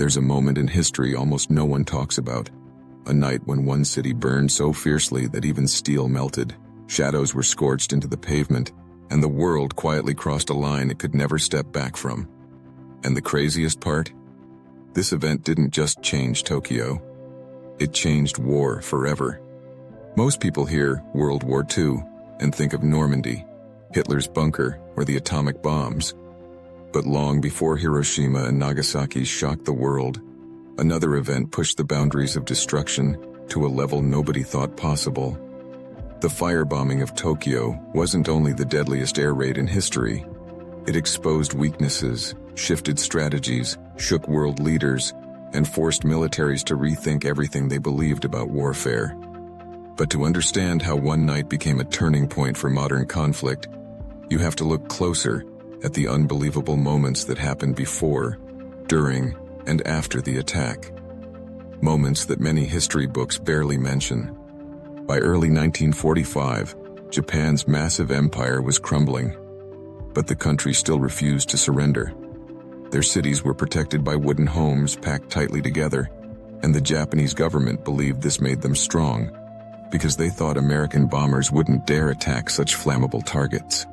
There's a moment in history almost no one talks about. A night when one city burned so fiercely that even steel melted, shadows were scorched into the pavement, and the world quietly crossed a line it could never step back from. And the craziest part? This event didn't just change Tokyo. It changed war forever. Most people hear World War II and think of Normandy, Hitler's bunker, or the atomic bombs. But long before Hiroshima and Nagasaki shocked the world, another event pushed the boundaries of destruction to a level nobody thought possible. The firebombing of Tokyo wasn't only the deadliest air raid in history. It exposed weaknesses, shifted strategies, shook world leaders, and forced militaries to rethink everything they believed about warfare. But to understand how one night became a turning point for modern conflict, you have to look closer at the unbelievable moments that happened before, during, and after the attack. Moments that many history books barely mention. By early 1945, Japan's massive empire was crumbling, but the country still refused to surrender. Their cities were protected by wooden homes packed tightly together, and the Japanese government believed this made them strong, because they thought American bombers wouldn't dare attack such flammable targets.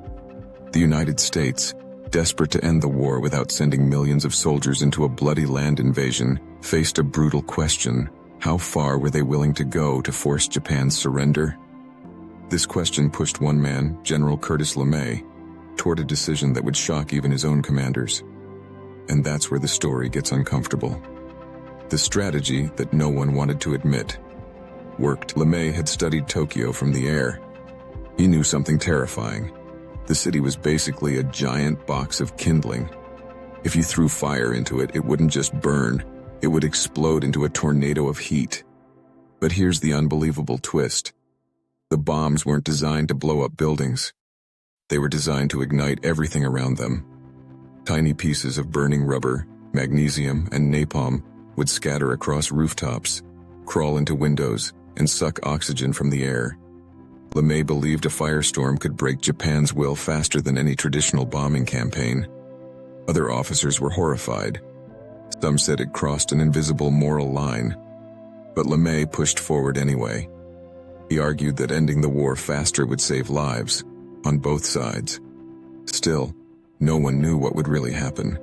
The United States, desperate to end the war without sending millions of soldiers into a bloody land invasion, faced a brutal question: how far were they willing to go to force Japan's surrender? This question pushed one man, General Curtis LeMay, toward a decision that would shock even his own commanders. And that's where the story gets uncomfortable. The strategy that no one wanted to admit worked. LeMay had studied Tokyo from the air. He knew something terrifying. The city was basically a giant box of kindling. If you threw fire into it, it wouldn't just burn, it would explode into a tornado of heat. But here's the unbelievable twist. The bombs weren't designed to blow up buildings. They were designed to ignite everything around them. Tiny pieces of burning rubber, magnesium, and napalm would scatter across rooftops, crawl into windows, and suck oxygen from the air. LeMay believed a firestorm could break Japan's will faster than any traditional bombing campaign. Other officers were horrified. Some said it crossed an invisible moral line. But LeMay pushed forward anyway. He argued that ending the war faster would save lives, on both sides. Still, no one knew what would really happen.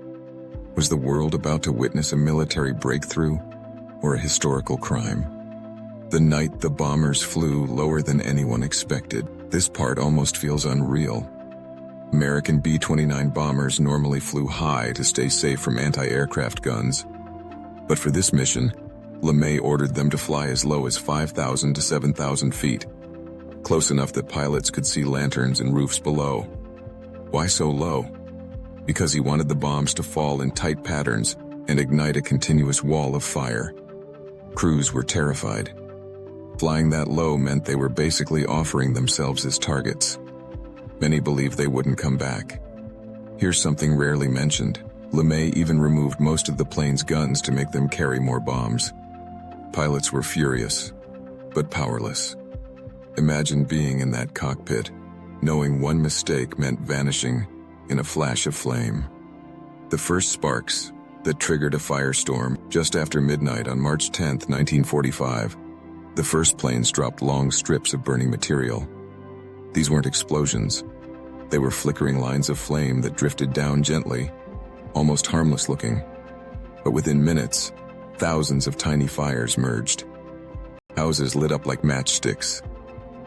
Was the world about to witness a military breakthrough, or a historical crime? The night the bombers flew lower than anyone expected. This part almost feels unreal. American B-29 bombers normally flew high to stay safe from anti-aircraft guns. But for this mission, LeMay ordered them to fly as low as 5,000 to 7,000 feet, close enough that pilots could see lanterns and roofs below. Why so low? Because he wanted the bombs to fall in tight patterns and ignite a continuous wall of fire. Crews were terrified. Flying that low meant they were basically offering themselves as targets. Many believed they wouldn't come back. Here's something rarely mentioned. LeMay even removed most of the plane's guns to make them carry more bombs. Pilots were furious, but powerless. Imagine being in that cockpit, knowing one mistake meant vanishing in a flash of flame. The first sparks that triggered a firestorm just after midnight on March 10, 1945. The first planes dropped long strips of burning material. These weren't explosions. They were flickering lines of flame that drifted down gently, almost harmless looking. But within minutes, thousands of tiny fires merged. Houses lit up like matchsticks.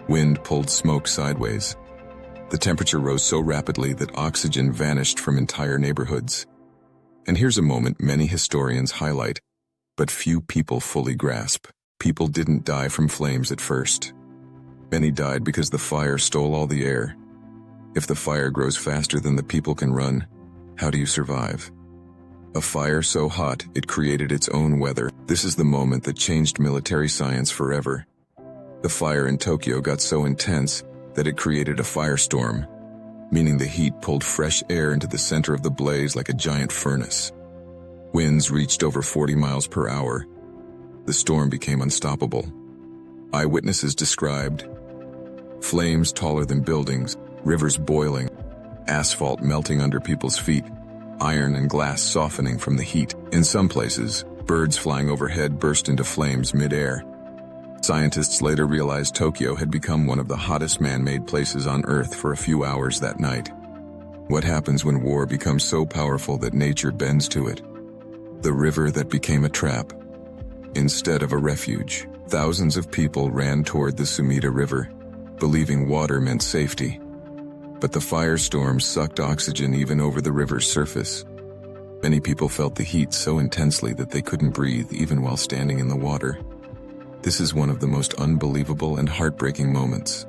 Wind pulled smoke sideways. The temperature rose so rapidly that oxygen vanished from entire neighborhoods. And here's a moment many historians highlight, but few people fully grasp. People didn't die from flames at first. Many died because the fire stole all the air. If the fire grows faster than the people can run, how do you survive? A fire so hot it created its own weather. This is the moment that changed military science forever. The fire in Tokyo got so intense that it created a firestorm, meaning the heat pulled fresh air into the center of the blaze like a giant furnace. Winds reached over 40 miles per hour. The storm became unstoppable. Eyewitnesses described flames taller than buildings, rivers boiling, asphalt melting under people's feet, iron and glass softening from the heat. In some places, birds flying overhead burst into flames mid-air. Scientists later realized Tokyo had become one of the hottest man-made places on Earth for a few hours that night. What happens when war becomes so powerful that nature bends to it? The river that became a trap. Instead of a refuge, thousands of people ran toward the Sumida River, believing water meant safety. But the firestorm sucked oxygen even over the river's surface. Many people felt the heat so intensely that they couldn't breathe even while standing in the water. This is one of the most unbelievable and heartbreaking moments.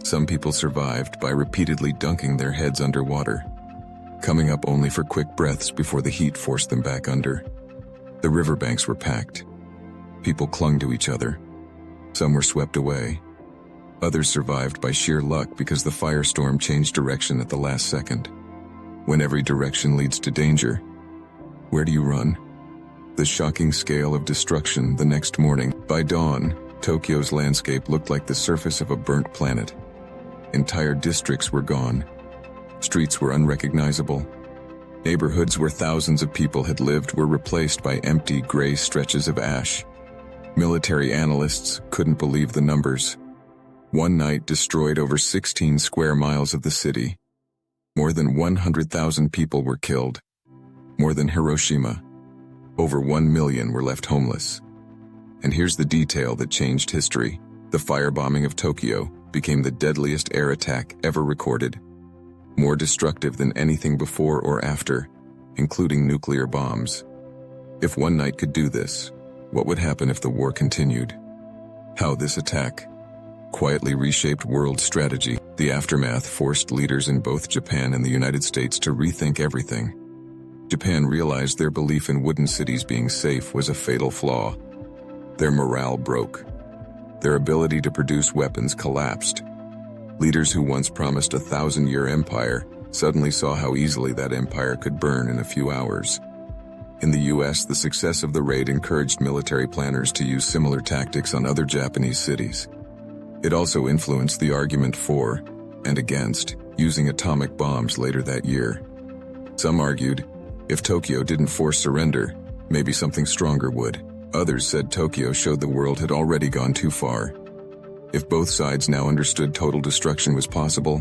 Some people survived by repeatedly dunking their heads underwater, coming up only for quick breaths before the heat forced them back under. The riverbanks were packed. People clung to each other. Some were swept away. Others survived by sheer luck because the firestorm changed direction at the last second. When every direction leads to danger, where do you run? The shocking scale of destruction the next morning. By dawn, Tokyo's landscape looked like the surface of a burnt planet. Entire districts were gone. Streets were unrecognizable. Neighborhoods where thousands of people had lived were replaced by empty gray stretches of ash. Military analysts couldn't believe the numbers. One night destroyed over 16 square miles of the city. More than 100,000 people were killed. More than Hiroshima. Over 1 million were left homeless. And here's the detail that changed history. The firebombing of Tokyo became the deadliest air attack ever recorded. More destructive than anything before or after, including nuclear bombs. If one night could do this, what would happen if the war continued? How this attack quietly reshaped world strategy. The aftermath forced leaders in both Japan and the United States to rethink everything. Japan realized their belief in wooden cities being safe was a fatal flaw. Their morale broke. Their ability to produce weapons collapsed. Leaders who once promised a 1,000-year empire suddenly saw how easily that empire could burn in a few hours. In the US, the success of the raid encouraged military planners to use similar tactics on other Japanese cities. It also influenced the argument for and against using atomic bombs later that year. Some argued, if Tokyo didn't force surrender, maybe something stronger would. Others said Tokyo showed the world had already gone too far. If both sides now understood total destruction was possible,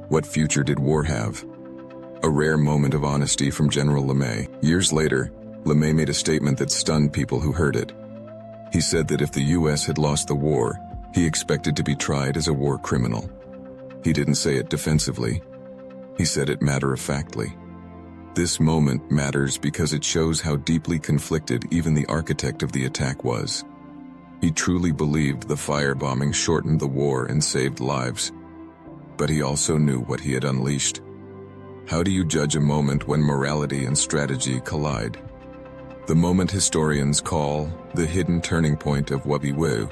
what future did war have? A rare moment of honesty from General LeMay. Years later, LeMay made a statement that stunned people who heard it. He said that if the US had lost the war, he expected to be tried as a war criminal. He didn't say it defensively. He said it matter-of-factly. This moment matters because it shows how deeply conflicted even the architect of the attack was. He truly believed the firebombing shortened the war and saved lives. But he also knew what he had unleashed. How do you judge a moment when morality and strategy collide? The moment historians call the hidden turning point of Wabiwu.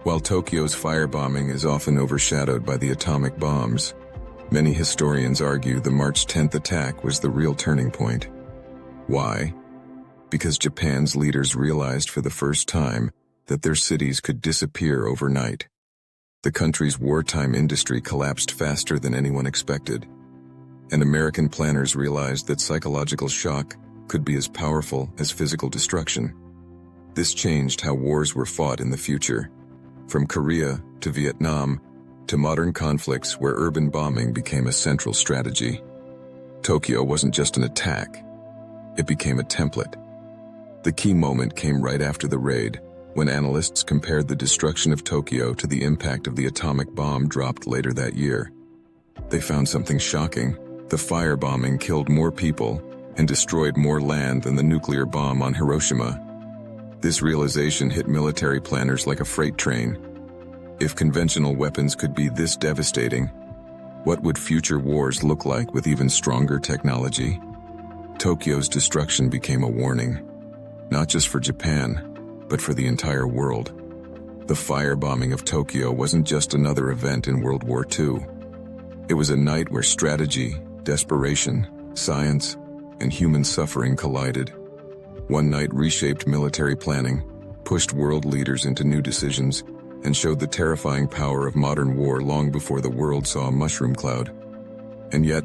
While Tokyo's firebombing is often overshadowed by the atomic bombs, many historians argue the March 10th attack was the real turning point. Why? Because Japan's leaders realized for the first time that their cities could disappear overnight. The country's wartime industry collapsed faster than anyone expected. And American planners realized that psychological shock could be as powerful as physical destruction. This changed how wars were fought in the future. From Korea to Vietnam to modern conflicts where urban bombing became a central strategy. Tokyo wasn't just an attack. It became a template. The key moment came right after the raid, when analysts compared the destruction of Tokyo to the impact of the atomic bomb dropped later that year. They found something shocking. The firebombing killed more people and destroyed more land than the nuclear bomb on Hiroshima. This realization hit military planners like a freight train. If conventional weapons could be this devastating, what would future wars look like with even stronger technology? Tokyo's destruction became a warning, not just for Japan, but for the entire world. The firebombing of Tokyo wasn't just another event in World War II. It was a night where strategy, desperation, science, and human suffering collided. One night reshaped military planning, pushed world leaders into new decisions, and showed the terrifying power of modern war long before the world saw a mushroom cloud. And yet,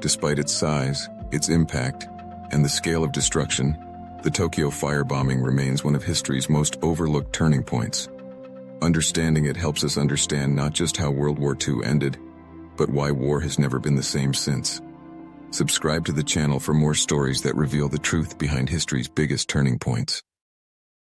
despite its size, its impact, and the scale of destruction, The Tokyo firebombing remains one of history's most overlooked turning points. Understanding it helps us understand not just how World War II ended, but why war has never been the same since. Subscribe to the channel for more stories that reveal the truth behind history's biggest turning points.